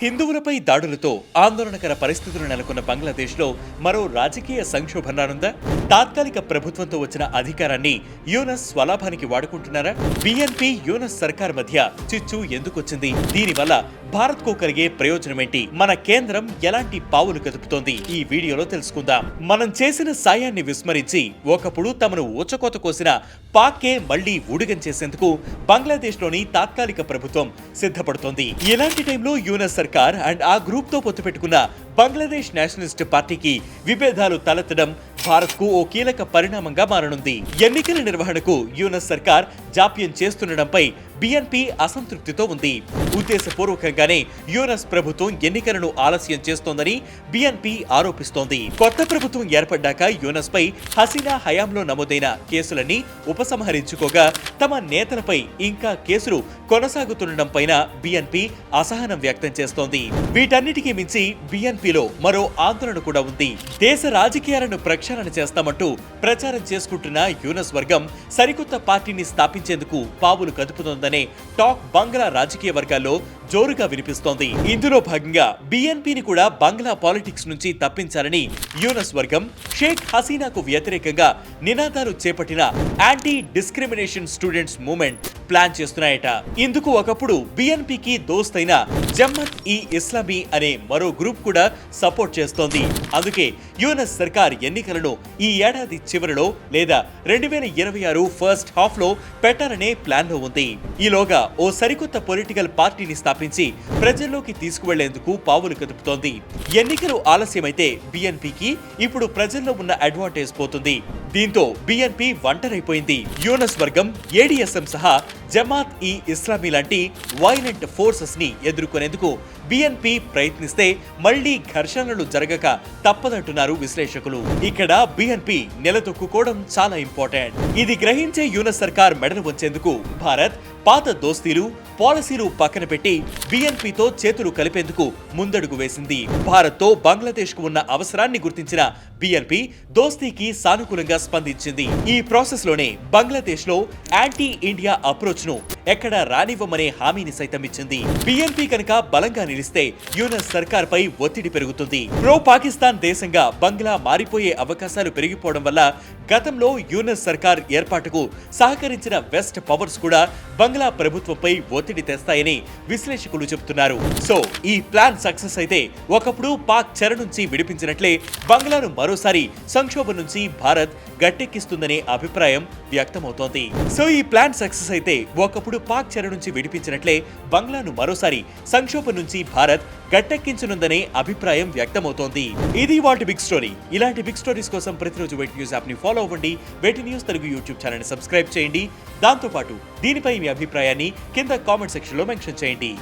హిందువులపై దాడులతో ఆందోళనకర పరిస్థితులు నెలకొన్న బంగ్లాదేశ్లో మరో రాజకీయ సంక్షోభం రానుందా? తాత్కాలిక ప్రభుత్వంతో వచ్చిన అధికారాన్ని యూనస్ స్వలాభానికి వాడుకుంటున్నారా? బిఎన్పి యూనస్ సర్కార్ మధ్య చిచ్చు ఎందుకొచ్చింది? దీనివల్ల భారత్కు కలిగే ప్రయోజనమేంటి? మన కేంద్రం ఎలాంటి పావులు కదుపుతోంది? ఈ వీడియోలో తెలుసుకుందాం. మనం చేసిన సాయాన్ని విస్మరించి ఒకప్పుడు తమను ఊచకోత కోసిన పాక్కే మళ్లీ ఊడిగం చేసేందుకు బంగ్లాదేశ్లోని తాత్కాలిక ప్రభుత్వం సిద్ధపడుతోంది. ఇలాంటి టైంలో యూనస్ సర్కార్ అండ్ ఆ గ్రూప్ తో పొత్తు పెట్టుకున్న బంగ్లాదేశ్ నేషనలిస్ట్ పార్టీకి విభేదాలు తలెత్తడం భారత్కు ఓ కీలక పరిణామంగా మారనుంది. ఎన్నికల నిర్వహణకు యూనస్ సర్కార్ జాప్యం చేస్తుండటంపై బిఎన్పి అసంతృప్తితో ఉంది. ఉద్దేశపూర్వకంగానే యూనస్ ప్రభుత్వం ఎన్నికలను ఆలస్యం చేస్తోందని బిఎన్పి ఆరోపిస్తోంది. కొత్త ప్రభుత్వం ఏర్పడ్డాక యూనస్ పై హసీనా హయాంలో నమోదైన కేసులన్నీ ఉపసంహరించుకోగా తమ నేతలపై ఇంకా కేసులు కొనసాగుతుండటంపైన బిఎన్పి అసహనం వ్యక్తం చేస్తోంది. వీటన్నిటికీ మించి బిఎన్పిలో మరో ఆందోళన కూడా ఉంది. దేశ రాజకీయాలను ప్రక్షాళన చేస్తామంటూ ప్రచారం చేసుకుంటున్న యూనస్ వర్గం సరికొత్త పార్టీని స్థాపించేందుకు పావులు కదుపుతోందనే టాక్ బంగ్లా రాజకీయ వర్గాల్లో జోరుగా వినిపిస్తోంది. ఇందులో భాగంగా బిఎన్పిని కూడా బంగ్లా పాలిటిక్స్ నుంచి తప్పించాలని యూనస్ వర్గం షేక్ హసీనాకు వ్యతిరేకంగా నినాదాలు చేపట్టిన anti discrimination students movement plan చేస్తున్నాయట. ఇందుకు ఒకప్పుడు బిఎన్పికి దోస్తైన జమ్మత్ ఈ ఇస్లామీ అనే మరో గ్రూప్ కూడా సపోర్ట్ చేస్తోంది. అందుకే యూనస్ సర్కార్ ఎన్నికలను ఈ ఏడాది చివరిలో లేదా 2026 ఫస్ట్ హాఫ్ లో పెట్టాలనే ప్లాన్ లో ఉంది. ఈలోగా ఓ సరికొత్త పొలిటికల్ పార్టీని స్థాపించి ప్రజల్లోకి తీసుకువెళ్లేందుకు పావులు కదుపుతోంది. ఎన్నికలు ఆలస్యమైతే బిఎన్పికి ఇప్పుడు ప్రజల్లో ఉన్న అడ్వాంటేజ్ పోతుంది. దీంతో బిఎన్పి ఒంటరైపోయింది. యూనస్ వర్గం ఏడీఎస్ఎం సహా జమాత్ ఈ ఇస్లామీ లాంటి వైలెంట్ ఫోర్సెస్ ని ఎదుర్కొనేందుకు బిఎన్పి ప్రయత్నిస్తే మళ్లీ ఘర్షణలు జరగక తప్పదంటున్నారు విశ్లేషకులు. ఇక్కడ బిఎన్పి నిలదొక్కుకోవడం చాలా ఇంపార్టెంట్. ఇది గ్రహించే యూనస్ సర్కార్ మెడలు వంచేందుకు భారత్ పాత దోస్తీలు పాలసీలు పక్కన పెట్టి బిఎన్పితో చేతులు కలిపేందుకు ముందడుగు వేసింది. భారత్ తో బంగ్లాదేశ్ కు ఉన్న అవసరాన్ని గుర్తించిన బిఎన్పి దోస్తీకి సానుకూలంగా స్పందించింది. ఈ ప్రాసెస్ లోనే బంగ్లాదేశ్ లో యాంటీ ఇండియా అప్రోచ్ ను ఎక్కడా రానివ్వమనే హామీని సైతం ఇచ్చింది. బిఎన్పి కనుక బలంగా నిలిస్తే యూనస్ సర్కార్ పై ఒత్తిడి పెరుగుతుంది. ప్రో పాకిస్తాన్ దేశంగా బంగ్లా మారిపోయే అవకాశాలు పెరిగిపోవడం వల్ల గతంలో యూనస్ సర్కార్ ఏర్పాటుకు సహకరించిన వెస్ట్ పవర్స్ కూడా బంగ్లా ప్రభుత్వంపై ఒత్తిడి తెస్తాయని విశ్లేషకులు చెబుతున్నారు. సో ఈ ప్లాన్ సక్సెస్ అయితే ఒకప్పుడు పాక్ చెర నుంచి విడిపించినట్లే బంగ్లాను మరోసారి సంక్షోభం నుంచి భారత్ గట్టెక్కిస్తుందనే అభిప్రాయం వ్యక్తమవుతోంది. సో ఈ ప్లాన్ సక్సెస్ అయితే ఒకప్పుడు పాక్ చెర నుంచి విడిపించినట్లే బంగ్లాను మరోసారి సంక్షోభం నుంచి భారత్ గట్టెక్కించనుందనే అభిప్రాయం వ్యక్తమవుతోంది. ఇది వాటి బిగ్ స్టోరీ. ఇలాంటి బిగ్ స్టోరీస్ కోసం ప్రతిరోజు వెయిట్ న్యూస్ యాప్ ని ఫాలో అవ్వండి. Way2News Telugu YouTube channel ని సబ్స్క్రైబ్ చేయండి. దాంతో పాటు దీనిపై మీ అభిప్రాయాన్ని కింద కామెంట్ సెక్షన్ లో మెన్షన్ చేయండి.